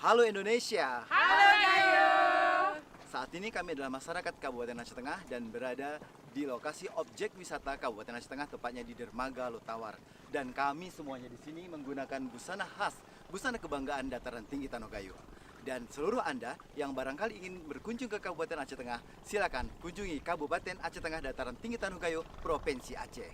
Halo Indonesia. Halo Gayo. Saat ini kami adalah masyarakat Kabupaten Aceh Tengah dan berada di lokasi objek wisata Kabupaten Aceh Tengah, tepatnya di Dermaga Lutawar. Dan kami semuanya di sini menggunakan busana khas, busana kebanggaan dataran tinggi Tanogayo. Dan seluruh Anda yang barangkali ingin berkunjung ke Kabupaten Aceh Tengah, silakan kunjungi Kabupaten Aceh Tengah Dataran Tinggi Tanogayo, Provinsi Aceh.